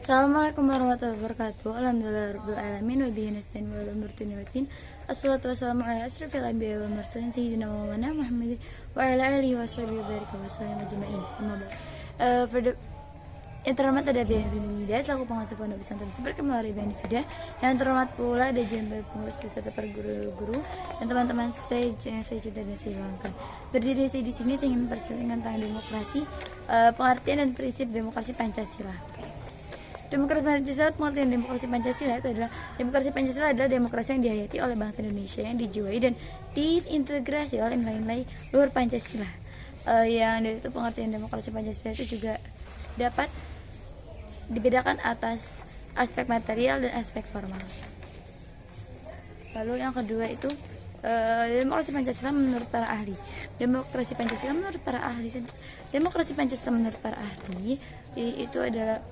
Assalamualaikum warahmatullahi wabarakatuh. Alhamdulillahirabbil alamin wa bihi nasta'in wa ala umuri waddin. Assalatu wassalamu ala asrofil anbiya'i wal mursalin sayyidina Muhammadin wa ala alihi washabihi wa baraka wa sallam ajma'in. For the yang terhormat ada Benefida selaku pengasuh pondok pesantren Seberkah melalui Benefida. Yang terhormat pula ada jember pengurus beserta para guru-guru dan teman-teman saya yang saya cinta dan saya banggakan. Berdiri saya di sini saya ingin mempersilahkan tentang demokrasi, pengertian dan prinsip demokrasi Pancasila. Demokrasi Pancasila, pengertian demokrasi Pancasila itu adalah demokrasi Pancasila adalah demokrasi yang dihayati oleh bangsa Indonesia yang dijiwai dan diintegrasi oleh nilai-nilai luhur Pancasila. Yang dari itu pengertian demokrasi Pancasila itu juga dapat dibedakan atas aspek material dan aspek formal. Lalu yang kedua itu demokrasi Pancasila menurut para ahli. Demokrasi Pancasila menurut para ahli itu adalah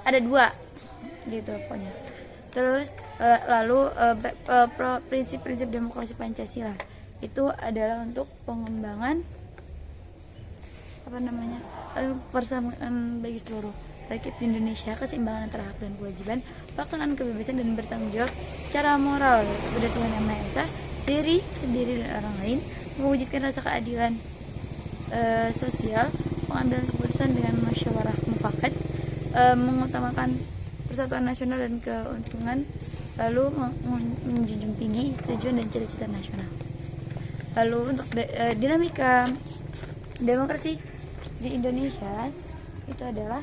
ada dua gitu pokoknya. Terus prinsip-prinsip demokrasi Pancasila itu adalah untuk pengembangan persamaan bagi seluruh rakyat di Indonesia, keseimbangan antara hak dan kewajiban, pelaksanaan kebebasan dan bertanggung jawab secara moral kepada Tuhan Yang Maha Esa, diri sendiri dan orang lain, mewujudkan rasa keadilan sosial, pengambilan keputusan dengan musyawarah mufakat, mengutamakan persatuan nasional dan keuntungan, lalu menjunjung tinggi tujuan dan cita-cita nasional. Lalu untuk dinamika demokrasi di Indonesia itu adalah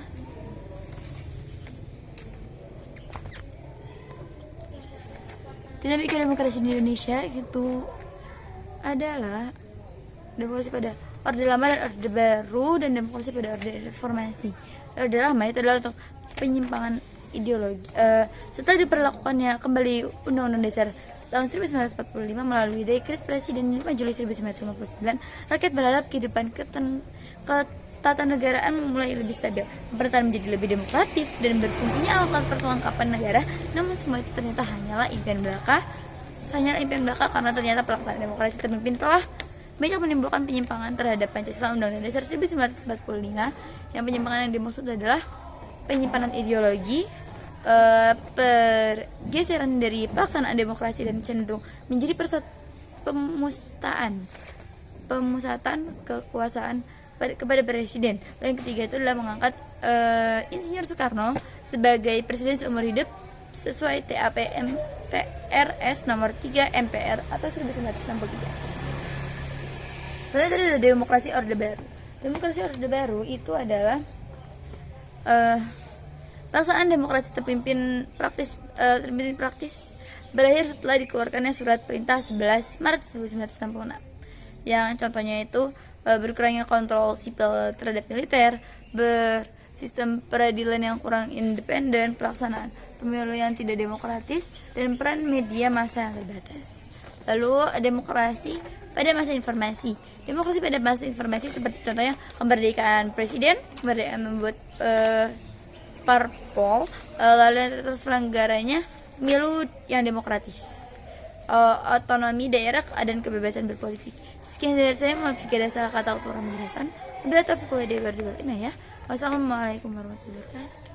dinamika demokrasi di Indonesia itu adalah demokrasi pada orde lama dan orde baru dan demokrasi pada orde reformasi. Orde lama itu adalah untuk penyimpangan ideologi. Setelah diperlakukannya kembali Undang-Undang Dasar tahun 1945 melalui Dekret Presiden 5 Juli 1959, rakyat berharap kehidupan ketatanegaraan mulai lebih stabil, pemerintahan menjadi lebih demokratis dan berfungsinya alat perlengkapan negara. Namun semua itu ternyata hanyalah impian belaka karena ternyata pelaksanaan demokrasi terpimpin telah banyak menimbulkan penyimpangan terhadap Pancasila Undang-Undang Dasar 1945. Yang penyimpangan yang dimaksud adalah penyimpanan ideologi, pergeseran dari pelaksanaan demokrasi dan cenderung menjadi pemusatan kekuasaan kepada presiden. Dan yang ketiga itu adalah mengangkat Insinyur Soekarno sebagai presiden seumur hidup sesuai TAP MPRS nomor 3 MPR atau 1963. Lalu ada demokrasi Orde Baru. Demokrasi Orde Baru itu adalah pelaksanaan demokrasi terpimpin praktis berakhir setelah dikeluarkannya Surat Perintah 11 Maret 1966. Yang contohnya itu berkurangnya kontrol sipil terhadap militer, bersistem peradilan yang kurang independen, pelaksanaan pemilu yang tidak demokratis, dan peran media massa yang terbatas. Lalu demokrasi pada masa informasi. Demokrasi pada masa informasi seperti contohnya kemerdekaan presiden, kemerdekaan membuat parpol, lalu terselenggaranya pemilu yang demokratis, otonomi daerah dan kebebasan berpolitik. Sekian dari saya, maaf jika ada salah kata atau kurang menjelaskan. Wassalamualaikum warahmatullahi wabarakatuh.